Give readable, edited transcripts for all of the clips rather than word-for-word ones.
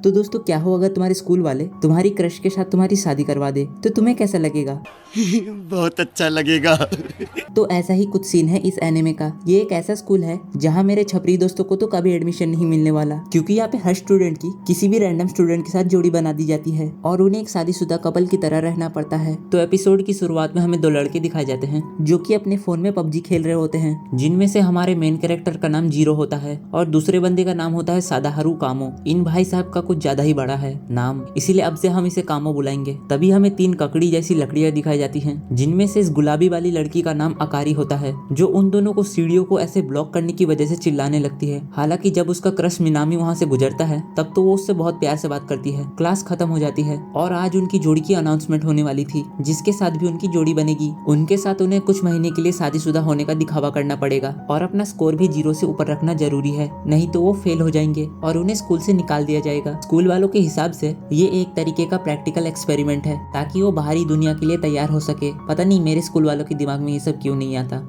तो दोस्तों क्या हो अगर तुम्हारे स्कूल वाले तुम्हारी क्रश के साथ तुम्हारी शादी करवा दे, तो तुम्हें कैसा लगेगा? बहुत अच्छा लगेगा। तो ऐसा ही कुछ सीन है इस एनिमे का। ये एक ऐसा स्कूल है जहाँ मेरे छपरी दोस्तों को तो कभी एडमिशन नहीं मिलने वाला, क्योंकि यहाँ पे हर स्टूडेंट की किसी भी रैंडम स्टूडेंट के साथ जोड़ी बना दी जाती है और उन्हें एक शादीशुदा कपल की तरह रहना पड़ता है। तो एपिसोड की शुरुआत में हमें दो लड़के दिखाए जाते हैं जो कि अपने फोन में पबजी खेल रहे होते हैं, जिनमें से हमारे मेन कैरेक्टर का नाम जीरो होता है और दूसरे बंदे का नाम होता है सादाहारू कामो। इन भाई साहब का कुछ ज्यादा ही बड़ा है नाम, इसीलिए अब से हम इसे कामो बुलाएंगे। तभी हमें तीन ककड़ी जैसी लकड़ियां दिखाई जाती हैं, जिनमें से इस गुलाबी वाली लड़की का नाम अकारी होता है, जो उन दोनों को सीढ़ियों को ऐसे ब्लॉक करने की वजह से चिल्लाने लगती है। हालांकि जब उसका क्रश मिनामी वहां से गुजरता है तब तो वो उससे बहुत प्यार से बात करती है। क्लास खत्म हो जाती है और आज उनकी जोड़ी की अनाउंसमेंट होने वाली थी, जिसके साथ भी उनकी जोड़ी बनेगी। उनके साथ उन्हें कुछ महीने के लिए शादीशुदा होने का दिखावा करना पड़ेगा और अपना स्कोर भी 0 से ऊपर रखना जरूरी है, नहीं तो वो फेल हो जाएंगे और उन्हें स्कूल से निकाल दिया जाएगा। स्कूल वालों के हिसाब से ये एक तरीके का प्रैक्टिकल एक्सपेरिमेंट है, ताकि वो बाहरी दुनिया के लिए तैयार हो सके। पता नहीं मेरे स्कूल वालों के दिमाग में ये सब क्यों नहीं आता।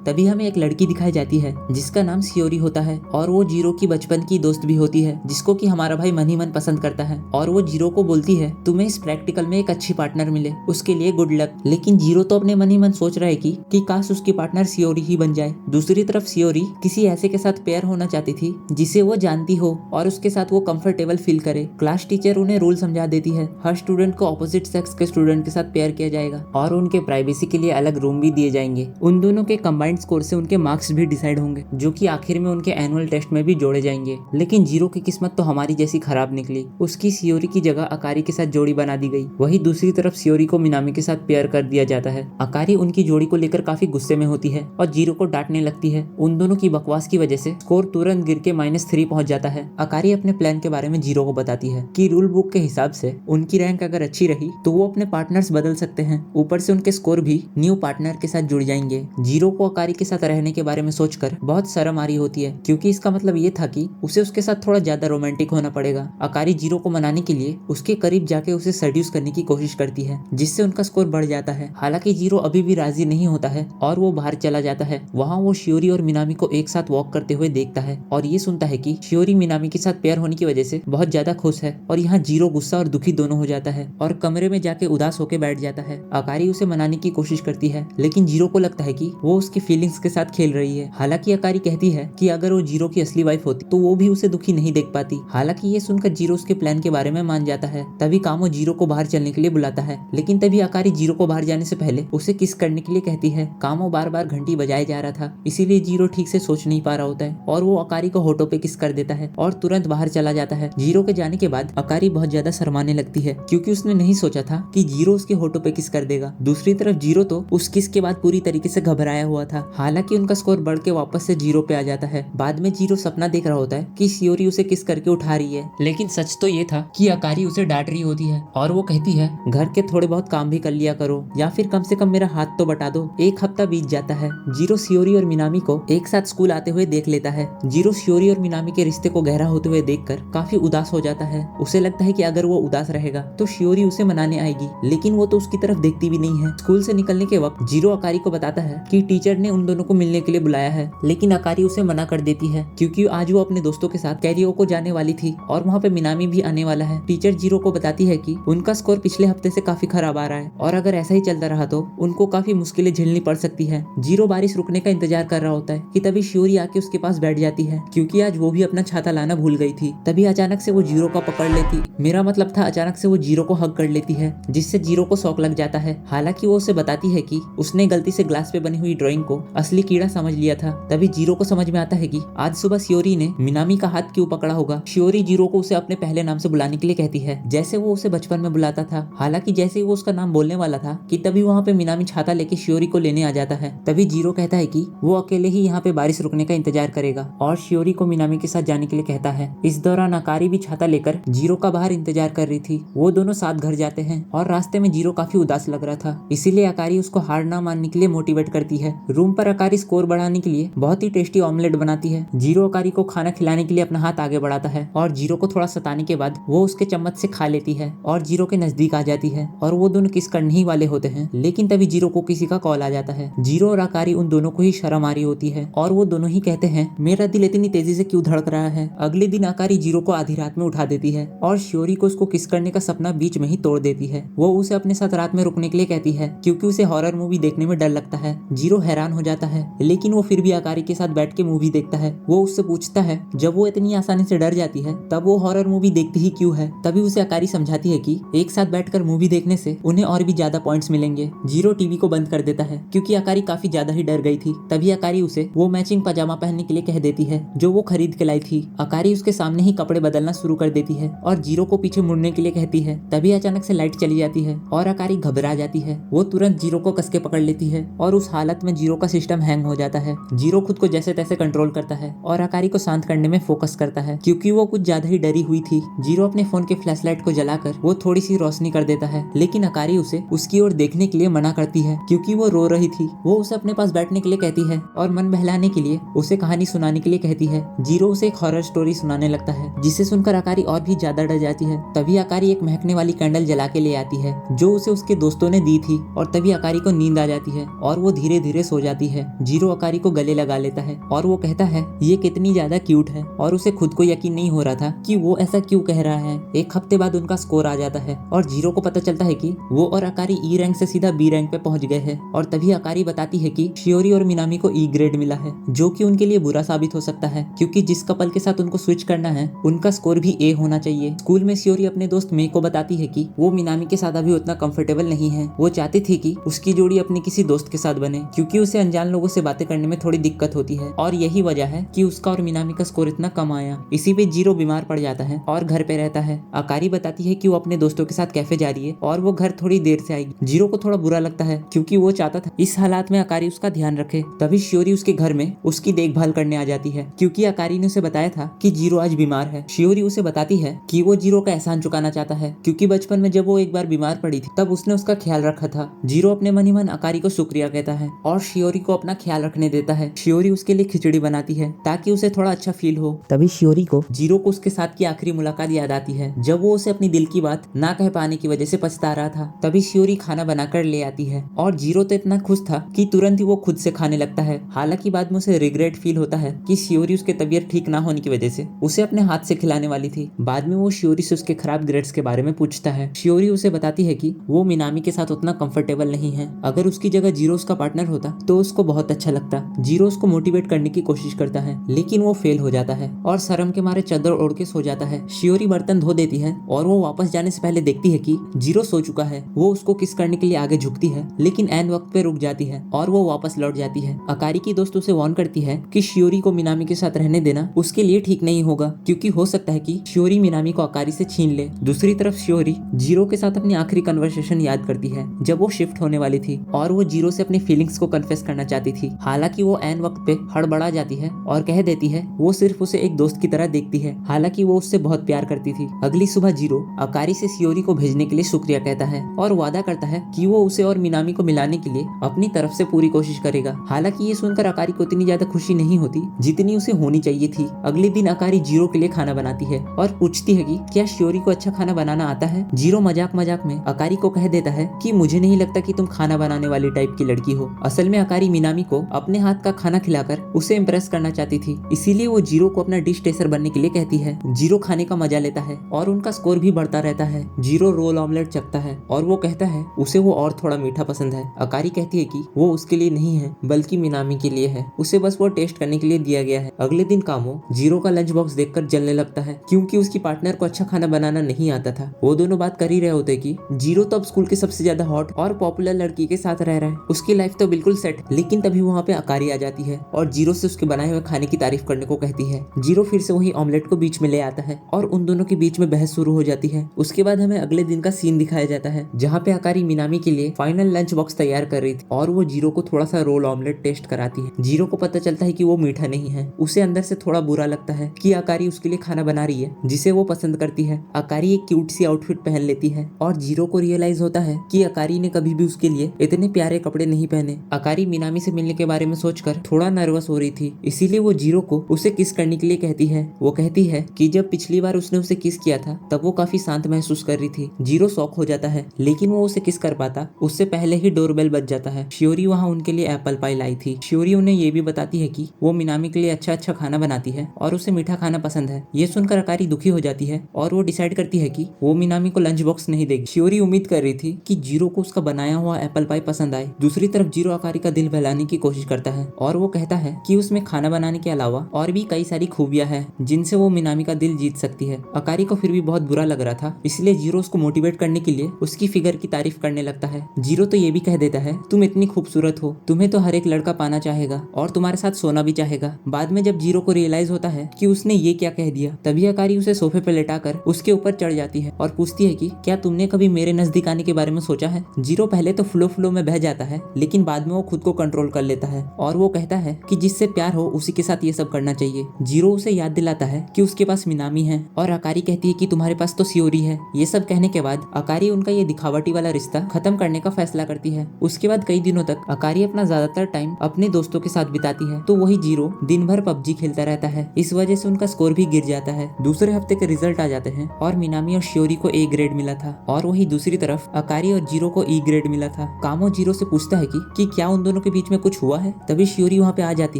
तभी हमें एक लड़की दिखाई जाती है जिसका नाम सियोरी होता है और वो जीरो की बचपन की दोस्त भी होती है, जिसको कि हमारा भाई मन ही मन पसंद करता है। और वो जीरो को बोलती है तुम्हें इस प्रैक्टिकल में एक अच्छी पार्टनर मिले, उसके लिए गुड लक। लेकिन जीरो तो अपने मन ही मन सोच रहा है कि काश उसकी पार्टनर सियोरी ही बन जाए। दूसरी तरफ सियोरी किसी ऐसे के साथ पेयर होना चाहती थी जिसे वो जानती हो और उसके साथ वो कंफर्टेबल फील करे। क्लास टीचर उन्हें रूल समझा देती है, हर स्टूडेंट को ऑपोजिट सेक्स के स्टूडेंट के साथ पेयर किया जाएगा और उनके प्राइवेसी के लिए अलग रूम भी दिए जाएंगे। उन दोनों के कंबाइंड स्कोर से उनके मार्क्स भी डिसाइड होंगे, जो कि आखिर में उनके एनुअल टेस्ट में भी जोड़े जाएंगे। लेकिन जीरो की किस्मत तो हमारी जैसी खराब निकली, उसकी सियोरी की जगह अकारी के साथ जोड़ी बना दी गई। वही दूसरी तरफ सियोरी को मिनामी के साथ पेयर कर दिया जाता है। अकारी उनकी जोड़ी को लेकर काफी गुस्से में होती है और जीरो को डांटने लगती है। उन दोनों की बकवास की वजह से स्कोर तुरंत गिर के -3 पहुंच जाता है। अकारी अपने प्लान के बारे में जीरो को बताती है कि रूल बुक के हिसाब से उनकी रैंक अगर अच्छी रही तो वो अपने पार्टनर्स बदल सकते हैं, ऊपर से उनके स्कोर भी न्यू पार्टनर के साथ जुड़ जाएंगे। जीरो को अकारी के साथ रहने के बारे में सोचकर बहुत शर्म आ रही होती है, क्योंकि इसका मतलब ये था कि उसे उसके साथ थोड़ा ज्यादा रोमांटिक होना पड़ेगा। अकारी जीरो को मनाने के लिए उसके करीब जाके उसे सेड्यूस करने की कोशिश करती है, जिससे उनका स्कोर बढ़ जाता है। हालांकि जीरो अभी भी राजी नहीं होता है और वो बाहर चला जाता है। वहाँ वो शियोरी और मिनामी को एक साथ वॉक करते हुए देखता है और ये सुनता है कि शियोरी मिनामी के साथ पेयर होने की वजह से बहुत ज्यादा खुश है। और यहाँ जीरो गुस्सा और दुखी दोनों हो जाता है और कमरे में जाके उदास होकर बैठ जाता है। अकारी उसे मनाने की कोशिश करती है, लेकिन जीरो को लगता है कि वो उसकी फीलिंग्स के साथ खेल रही है। हालांकि अकारी कहती है कि अगर वो जीरो की असली वाइफ होती तो वो भी उसे दुखी नहीं देख पाती। हालांकि ये सुनकर जीरो उसके प्लान के बारे में मान जाता है। तभी कामो जीरो को बाहर चलने के लिए बुलाता है, लेकिन तभी अकारी जीरो को बाहर जाने से पहले उसे किस करने के लिए कहती है। कामो बार बार घंटी बजाए जा रहा था, इसीलिए जीरो ठीक से सोच नहीं पा रहा होता है और वो अकारी को होठों पे किस कर देता है और तुरंत बाहर चला जाता है। जीरो के जाने के बाद अकारी बहुत ज्यादा शर्माने लगती है, क्योंकि उसने नहीं सोचा था कि जीरो उसके होठों पे किस कर देगा। दूसरी तरफ जीरो तो उस किस के बाद पूरी तरीके से घबराया हुआ था। हालांकि उनका स्कोर बढ़ के वापस से जीरो पे आ जाता है। बाद में जीरो सपना देख रहा होता है कि सियोरी उसे किस करके उठा रही है, लेकिन सच तो ये था कि अकारी उसे डांट रही होती है और वो कहती है घर के थोड़े बहुत काम भी कर लिया करो, या फिर कम से कम मेरा हाथ तो बटा दो। एक हफ्ता बीत जाता है। जीरो सियोरी और मिनामी को एक साथ स्कूल आते हुए देख लेता है। जीरो सियोरी और मिनामी के रिश्ते को गहरा होते हुए देखकर काफी उदास हो जाता है। उसे लगता है कि अगर वो उदास रहेगा तो सियोरी उसे मनाने आएगी, लेकिन वो तो उसकी तरफ देखती भी नहीं है। स्कूल से निकलने के वक्त जीरो अकारी को बताता है कि टीचर ने उन दोनों को मिलने के लिए बुलाया है, लेकिन अकारी उसे मना कर देती है, क्योंकि आज वो अपने दोस्तों के साथ कैरियोको जाने वाली थी और वहाँ पे मिनामी भी आने वाला है। टीचर जीरो को बताती है कि उनका स्कोर पिछले हफ्ते से काफी खराब आ रहा है और अगर ऐसा ही चलता रहा तो उनको काफी मुश्किलें झेलनी पड़ सकती है। जीरो बारिश रुकने का इंतजार कर रहा होता है कि तभी शियोरी आके उसके पास बैठ जाती है, क्योंकि आज वो भी अपना छाता लाना भूल गई थी। तभी अचानक से वो जीरो का पकड़ लेती, मेरा मतलब था अचानक से वो जीरो को हग कर लेती है, जिससे जीरो को शौक लग जाता है। हालांकि वो उसे बताती है कि उसने गलती से ग्लास पे बनी हुई ड्राइंग को असली कीड़ा समझ लिया था। तभी जीरो को समझ में आता है कि आज सुबह सियोरी ने मिनामी का हाथ क्यों पकड़ा होगा। शियोरी जीरो को उसे अपने पहले नाम से बुलाने के लिए कहती है, जैसे वो उसे बचपन में बुलाता था। हालांकि जैसे ही वो उसका नाम बोलने वाला था कि तभी वहाँ पे मिनामी छाता लेके शियोरी को लेने आ जाता है। तभी जीरो कहता है कि वो अकेले ही यहाँ पे बारिश रुकने का इंतजार करेगा और शियोरी को मिनामी के साथ जाने के लिए कहता है। इस दौरान अकारी भी छाता लेकर जीरो का बाहर इंतजार कर रही थी। वो दोनों साथ घर जाते हैं और रास्ते में जीरो काफी उदास लग रहा था, इसीलिए अकारी उसको हार ना मानने के लिए मोटिवेट करती है। रूम रूम पर अकारी स्कोर बढ़ाने के लिए बहुत ही टेस्टी ऑमलेट बनाती है। जीरो अकारी को खाना खिलाने के लिए अपना हाथ आगे बढ़ाता है और जीरो को थोड़ा सताने के बाद वो उसके चम्मच से खा लेती है और जीरो के नजदीक आ जाती है और वो दोनों किस करने ही वाले होते हैं। लेकिन तभी जीरो को किसी का कॉल आ जाता है। जीरो और अकारी उन दोनों को ही शर्म आ रही होती है और वो दोनों ही कहते हैं मेरा दिल इतनी तेजी से क्यों धड़क रहा है। अगले दिन अकारी जीरो को आधी रात में उठा देती है और शियोरी को उसको किस करने का सपना बीच में ही तोड़ देती है। वो उसे अपने साथ रात में रुकने के लिए कहती है क्योंकि उसे हॉरर मूवी देखने में डर लगता है। जीरो हैरान हो जाता है लेकिन वो फिर भी अकारी के साथ बैठ के मूवी देखता है। वो उससे पूछता है जब वो इतनी आसानी से डर जाती है तब वो हॉरर मूवी देखती ही क्यों है। तभी उसे अकारी समझाती है कि एक साथ बैठकर मूवी देखने से उन्हें और भी ज्यादा पॉइंट्स मिलेंगे। जीरो टीवी को बंद कर देता है क्योंकि अकारी काफी ज्यादा ही डर गई थी। तभी अकारी उसे वो मैचिंग पजामा पहनने के लिए कह देती है जो वो खरीद के लाई थी। अकारी उसके सामने ही कपड़े बदलना शुरू कर देती है और जीरो को पीछे मुड़ने के लिए कहती है। तभी अचानक से लाइट चली जाती है और अकारी घबरा जाती है। वो तुरंत जीरो को कसके पकड़ लेती है और उस हालत में जीरो का सिस्टम हैंग हो जाता है। जीरो खुद को जैसे तैसे कंट्रोल करता है और अकारी को शांत करने में फोकस करता है क्योंकि वो कुछ ज्यादा ही डरी हुई थी। जीरो अपने फोन के फ्लैशलाइट को जलाकर वो थोड़ी सी रोशनी कर देता है लेकिन अकारी उसे उसकी ओर देखने के लिए मना करती है क्योंकि वो रो रही थी। वो उसे अपने पास बैठने के लिए कहती है और मन बहलाने के लिए उसे कहानी सुनाने के लिए कहती है। जीरो उसे एक हॉरर स्टोरी सुनाने लगता है जिसे सुनकर अकारी और भी ज्यादा डर जाती है। तभी अकारी एक महकने वाली कैंडल जला के ले आती है जो उसे उसके दोस्तों ने दी थी और तभी अकारी को नींद आ जाती है और वो धीरे धीरे सो जाती है। जीरो अकारी को गले लगा लेता है और वो कहता है ये कितनी ज्यादा क्यूट है और उसे खुद को यकीन नहीं हो रहा था कि वो ऐसा क्यों कह रहा है। एक हफ्ते बाद उनका स्कोर आ जाता है और जीरो को पता चलता है कि वो और अकारी ई रैंक से सीधा बी रैंक पे पहुंच गए हैं। और तभी अकारी बताती है कि शियोरी और मिनामी को ई ग्रेड मिला है जो कि उनके लिए बुरा साबित हो सकता है क्योंकि जिस कपल के साथ उनको स्विच करना है उनका स्कोर भी ए होना चाहिए। स्कूल में शियोरी अपने दोस्त मे को बताती है कि वो मिनामी के साथ अभी उतना कंफर्टेबल नहीं है। वो चाहती थी कि उसकी जोड़ी अपने किसी दोस्त के साथ बने क्योंकि उसे अनजान लोगों से बातें करने में थोड़ी दिक्कत होती है और यही वजह है कि उसका और मिनामी का स्कोर इतना कम आया। इसी बीच जीरो बीमार पड़ जाता है और घर पे रहता है। अकारी बताती है कि वो अपने दोस्तों के साथ कैफे जा रही है और वो घर थोड़ी देर से आएगी। जीरो को थोड़ा बुरा लगता है क्योंकि वो चाहता था इस हालात में अकारी उसका ध्यान रखे। तभी शियोरी उसके घर में उसकी देखभाल करने आ जाती है क्योंकि अकारी ने उसे बताया था कि जीरो आज बीमार है। शियोरी उसे बताती है कि वो जीरो का एहसान चुकाना चाहता है क्योंकि बचपन में जब वो एक बार बीमार पड़ी थी तब उसने उसका ख्याल रखा था। जीरो अपने मन ही मन अकारी को शुक्रिया कहता है और शियोरी को अपना ख्याल रखने देता है। शियोरी उसके लिए खिचड़ी बनाती है ताकि उसे थोड़ा अच्छा फील हो। तभी शियोरी को जीरो को उसके साथ की आखिरी मुलाकात याद आती है जब वो उसे अपनी दिल की बात ना कह पाने की वजह से पछता रहा था। तभी शियोरी खाना बनाकर ले आती है और जीरो तो इतना खुश था कि तुरंत ही वो खुद से खाने लगता है। हालांकि बाद में उसे रिग्रेट फील होता है कि शियोरी उसके तबीयत ठीक ना होने की वजह से उसे अपने हाथ से खिलाने वाली थी। बाद में वो शियोरी से उसके खराब ग्रेड्स के बारे में पूछता है। शियोरी उसे बताती है कि वो मिनामी के साथ उतना कंफर्टेबल नहीं है। अगर उसकी जगह जीरो उसका पार्टनर होता तो उसको बहुत अच्छा लगता। जीरो उसको मोटिवेट करने की कोशिश करता है लेकिन वो फेल हो जाता है और शर्म के मारे चादर ओढ़ के सो जाता है। शियोरी बर्तन धो देती है और वो वापस जाने से पहले देखती है कि जीरो सो चुका है। वो उसको किस करने के लिए आगे झुकती है लेकिन ऐन वक्त पे रुक जाती है और वो वापस लौट जाती है। अकारी की दोस्त उसे वार्न करती है कि शियोरी को मिनामी के साथ रहने देना उसके लिए ठीक नहीं होगा क्योंकि हो सकता है कि शियोरी मिनामी को अकारी से छीन ले। दूसरी तरफ शियोरी जीरो के साथ अपनी आखिरी कन्वर्सेशन याद करती है जब वो शिफ्ट होने वाली थी और वो जीरो से अपनी फीलिंग्स को कन्फेस करना चाहती थी। हालांकि वो ऐन वक्त पे हड़बड़ा जाती है और कह देती है वो सिर्फ उसे एक दोस्त की तरह देखती है, हालांकि वो उससे बहुत प्यार करती थी। अगली सुबह जीरो अकारी से शियोरी को भेजने के लिए शुक्रिया कहता है और वादा करता है कि वो उसे और मिनामी को मिलाने के लिए अपनी तरफ से पूरी कोशिश करेगा। हालांकि ये सुनकर अकारी को इतनी ज्यादा खुशी नहीं होती जितनी उसे होनी चाहिए थी। अगले दिन अकारी जीरो के लिए खाना बनाती है और पूछती है कि क्या शियोरी को अच्छा खाना बनाना आता है। जीरो मजाक मजाक में अकारी को कह देता है कि मुझे नहीं लगता कि तुम खाना बनाने वाली टाइप की लड़की हो। असल में अकारी मिनामी को अपने हाथ का खाना खिलाकर उसे इम्प्रेस करना चाहती थी, इसीलिए वो जीरो को अपना डिश टेस्टर बनने के लिए कहती है। जीरो खाने का मजा लेता है और उनका स्कोर भी बढ़ता रहता है। जीरो रोल ऑमलेट चखता है और वो कहता है उसे वो और थोड़ा मीठा पसंद है। अकारी कहती है कि वो उसके लिए नहीं है बल्कि मिनामी के लिए है, उसे बस वो टेस्ट करने के लिए दिया गया है। अगले दिन कामो जीरो का लंच बॉक्स देखकर जलने लगता है क्योंकि उसकी पार्टनर को अच्छा खाना बनाना नहीं आता था। वो दोनों बात कर ही रहे होते कि जीरो तो अब स्कूल के सबसे ज्यादा हॉट और पॉपुलर लड़की के साथ रह रहा है, उसकी लाइफ तो बिल्कुल सेट। लेकिन तभी वहाँ पे अकारी आ जाती है और जीरो से उसके बनाए हुए खाने की तारीफ करने को कहती है। जीरो फिर से वही ऑमलेट को बीच में ले आता है और उन दोनों के बीच में बहस शुरू हो जाती है। उसके बाद हमें अगले दिन का सीन दिखाया जाता है जहाँ पे अकारी मिनामी के लिए फाइनल लंच बॉक्स तैयार कर रही थी और वो जीरो को थोड़ा सा रोल ऑमलेट टेस्ट कराती है। जीरो को पता चलता है कि वो मीठा नहीं है। उसे अंदर से थोड़ा बुरा लगता है कि अकारी उसके लिए खाना बना रही है जिसे वो पसंद करती है। अकारी एक क्यूट सी आउटफिट पहन लेती है और जीरो को रियलाइज होता है कि अकारी ने कभी भी उसके लिए इतने प्यारे कपड़े नहीं पहने। अकारी मिनामी से मिलने के बारे में सोचकर थोड़ा नर्वस हो रही थी, इसीलिए वो जीरो को उसे किस करने के लिए कहती है। वो कहती है कि जब पिछली बार उसने उसे किस किया था तब वो काफी शांत महसूस कर रही थी। जीरो शॉक हो जाता है, लेकिन वो उसे किस कर पाता उससे पहले ही डोरबेल बज जाता है। शियोरी वहाँ उनके लिए एप्पल पाई लाई थी। शियोरी उन्हें ये भी बताती है कि वो मिनामी के लिए अच्छा अच्छा खाना बनाती है और उसे मीठा खाना पसंद है। ये सुनकर अकारी दुखी हो जाती है और वो डिसाइड करती है कि वो मिनामी को लंच बॉक्स नहीं देगी। शियोरी उम्मीद कर रही थी कि जीरो को उसका बनाया हुआ एप्पल पाई पसंद आए। दूसरी तरफ जीरो अकारी का दिल बहलाने की कोशिश करता है और वो कहता है कि उसमें खाना बनाने के अलावा और भी कई सारी खूबियां हैं जिनसे वो मिनामी का दिल जीत सकती है। अकारी को फिर भी बहुत बुरा लग रहा था, इसलिए जीरो उसको मोटिवेट करने के लिए उसकी फिगर की तारीफ करने लगता है। जीरो तो ये भी कह देता है तुम इतनी खूबसूरत हो, तुम्हें तो हर एक लड़का पाना चाहेगा और तुम्हारे साथ सोना भी चाहेगा। बाद में जब जीरो को रियलाइज होता है कि उसने ये क्या कह दिया, तभी अकारी उसे सोफे पे लेटाकर उसके ऊपर चढ़ जाती है और पूछती है कि क्या तुमने कभी मेरे नजदीक आने के बारे में सोचा है। जीरो पहले तो फ्लो में बह जाता है, लेकिन बाद में वो खुद को कंट्रोल कर लेता है और वो कहता है कि जिससे प्यार हो उसी के साथ ये सब करना चाहिए। जीरो उसे याद दिलाता है कि उसके पास मिनामी है और अकारी कहती है कि तुम्हारे पास तो शियोरी है। ये सब कहने के बाद अकारी उनका ये दिखावटी वाला रिश्ता खत्म करने का फैसला करती है। उसके बाद कई दिनों तक अकारी अपना ज्यादातर टाइम अपने दोस्तों के साथ बिताती है, तो वही जीरो दिन भर पबजी खेलता रहता है। इस वजह से उनका स्कोर भी गिर जाता है। दूसरे हफ्ते के रिजल्ट आ जाते हैं और मिनामी और शियोरी को ए ग्रेड मिला था और वही दूसरी तरफ अकारी और जीरो को ई ग्रेड मिला था। कामो जीरो से पूछता है कि क्या उन दोनों के बीच में कुछ हुआ है। तभी शियोरी वहाँ पे आ जाती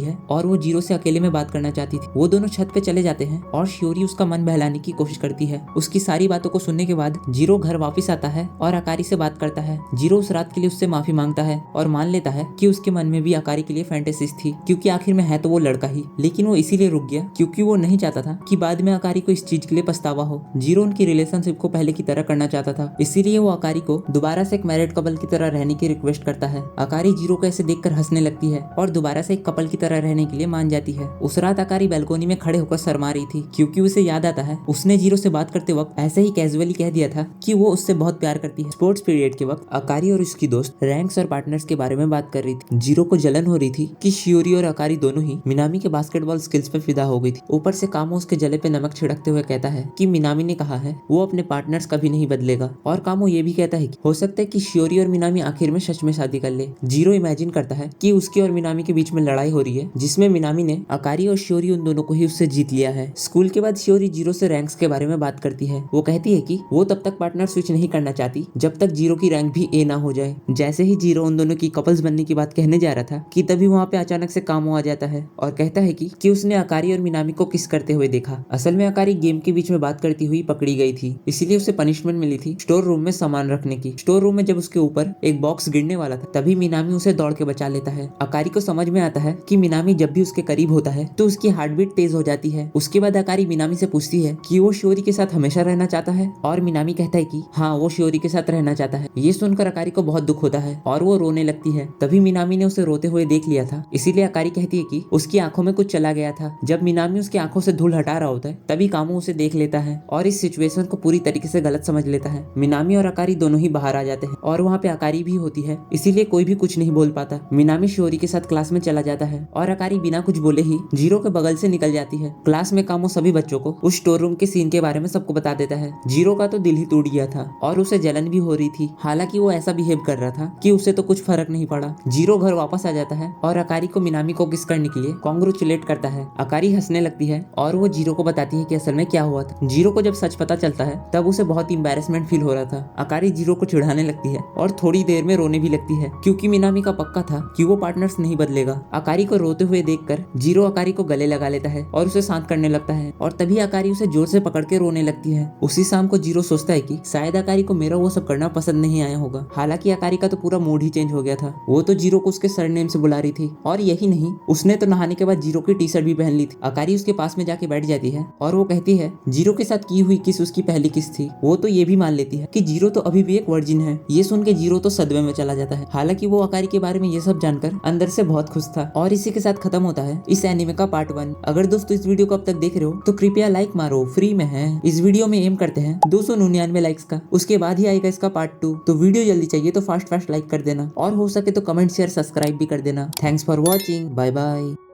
है और वो जीरो से अकेले में बात करना चाहती थी। वो दोनों छत पे चले जाते हैं और शियोरी उसका मन बहलाने की कोशिश करती है। उसकी सारी बातों को सुनने के बाद जीरो घर वापस आता है और अकारी से बात करता है। जीरो उस रात के लिए उससे माफी मांगता है और मान लेता है कि उसके मन में भी अकारी के लिए फैंटेसीज थी, क्योंकि आखिर में है तो वो लड़का ही। लेकिन वो इसीलिए रुक गया क्योंकि वो नहीं चाहता था कि बाद में अकारी को इस चीज के लिए पछतावा हो। जीरो उनकी रिलेशनशिप को पहले की तरह करना चाहता था, इसीलिए वो अकारी को दोबारा से एक मैरिड कपल की तरह रहने की रिक्वेस्ट करता है। अकारी जीरो को ऐसे देखकर हंसने लगती है और दोबारा से एक कपल की तरह रहने के लिए मान जाती है। उस रात अकारी बैल्कोनी में खड़े होकर शर्मा रही थी, क्योंकि उसे याद आता है उसने जीरो से बात करते वक्त ऐसे ही कैजुअली कह दिया था कि वो उससे बहुत प्यार करती है। स्पोर्ट्स पीरियड के वक्त अकारी और उसकी दोस्त रैंक्स और पार्टनर्स के बारे में बात कर रही थी। जीरो को जलन हो रही थी कि शियोरी और अकारी दोनों ही मिनामी के बास्केटबॉल स्किल्स पे फिदा हो गई थी। ऊपर से कामो उसके जले पे नमक छिड़कते हुए कहता है कि मिनामी ने कहा है वो अपने पार्टनर्स कभी नहीं बदलेगा, और कामो ये भी कहता है कि हो सकता है कि शियोरी और मिनामी आखिर में सच में शादी कर ले। जीरो इमेजिन करता है कि उसकी और मिनामी के बीच में लड़ाई हो रही है, जिसमें मिनामी ने अकारी और शियोरी उन दोनों को ही उससे जीत लिया है। स्कूल के बाद शियोरी जीरो से रैंक्स के बारे में बात करती है। वो कहती है कि वो तब तक पार्टनर स्विच नहीं करना चाहती जब तक जीरो की रैंक भी ए ना हो जाए। जैसे ही जीरो उन दोनों की कपल्स बनने की बात कहने जा रहा था कि तभी वहाँ पे अचानक से कामो आ जाता है और कहता है कि उसने अकारी और मिनामी को किस करते हुए देखा। असल में अकारी गेम के बीच में बात करती हुई पकड़ी गई थी, इसीलिए उसे पनिशमेंट मिली थी स्टोर रूम में सामान रखने की। स्टोर रूम में जब उसके ऊपर एक बॉक्स गिरने वाला था तभी मिनामी उसे दौड़ के बचा लेता है। अकारी को समझ में आता है कि मिनामी जब भी उसके करीब होता है तो उसकी हार्ट बीट तेज हो जाती है। उसके बाद अकारी मिनामी से पूछती है कि वो शियोरी के साथ हमेशा रहना चाहता है, और मिनामी कहता है कि हाँ वो शियोरी के साथ रहना चाहता है। ये सुनकर अकारी को बहुत दुख होता है और वो रोने लगती है। तभी मिनामी ने उसे रोते हुए देख लिया था, इसीलिए अकारी कहती है कि उसकी आंखों में कुछ चला गया था। जब मिनामी उसकी आंखों से धूल हटा रहा होता है तभी कामो उसे देख लेता है और इस सिचुएशन को पूरी तरीके से गलत समझ लेता है। मिनामी और अकारी दोनों ही बाहर आ जाते हैं और वहाँ पे अकारी भी होती है, इसीलिए कोई भी कुछ नहीं बोल पाता। मिनामी शियोरी के साथ क्लास में चला जाता है और अकारी बिना कुछ बोले ही जीरो के बगल से निकल जाती है। क्लास में कामो सभी बच्चों को उस स्टोर रूम के सीन के बारे में सबको बता देता है। जीरो का तो दिल ही टूट गया था और उसे जलन भी हो रही थी, हालांकि वो ऐसा बिहेव कर रहा था कि उसे तो कुछ फर्क नहीं पड़ा। जीरो घर वापस आ जाता है और अकारी को मिनामी को किस करने के लिए कांग्रेचुलेट करता है। अकारी हंसने लगती है और वो जीरो को बताती है कि असल में क्या हुआ था। जीरो को जब सच पता चलता है तब उसे बहुत ही एम्बैरेसमेंट फील हो रहा था। अकारी जीरो को चिढ़ाने लगती है और थोड़ी देर में रोने भी लगती है, क्योंकि मिनामी का पक्का था कि वो पार्टनर्स नहीं बदलेगा। अकारी को रोते हुए देखकर जीरो अकारी को गले लगा लेता है और उसे शांत करने लगता है, और तभी अकारी उसे जोर से पकड़ के रोने लगती है। उसी शाम को जीरो सोचता है कि शायद अकारी को मेरा वो सब करना पसंद नहीं आया होगा। हालांकि अकारी का तो पूरा मूड ही चेंज हो गया था। वो तो जीरो को उसके सरनेम से बुला रही थी, और यही नहीं, उसने तो नहाने के बाद जीरो की टी शर्ट भी पहन ली थी। अकारी उसके पास में जाके बैठ जाती है और वो कहती है जीरो के साथ की हुई किस उसकी पहली किस थी। वो तो ये भी मान लेती है कि जीरो तो अभी भी एक वर्जिन है। ये सुन के जीरो तो सदमे में चला जाता है। हालांकि वो अकारी के बारे में ये सब जानकर अंदर से बहुत खुश था। और इसी के साथ खत्म होता है इस एनिमे का पार्ट 1। अगर दोस्तों इस वीडियो को अब तक देख रहे हो तो कृपया लाइक मारो, फ्री में है। इस वीडियो में एम करते हैं 299 लाइक्स का, उसके बाद ही आएगा इसका पार्ट 2। तो वीडियो जल्दी चाहिए तो फास्ट लाइक कर देना, और हो सके तो कमेंट शेयर सब्सक्राइब भी कर देना। Thanks for watching, bye bye.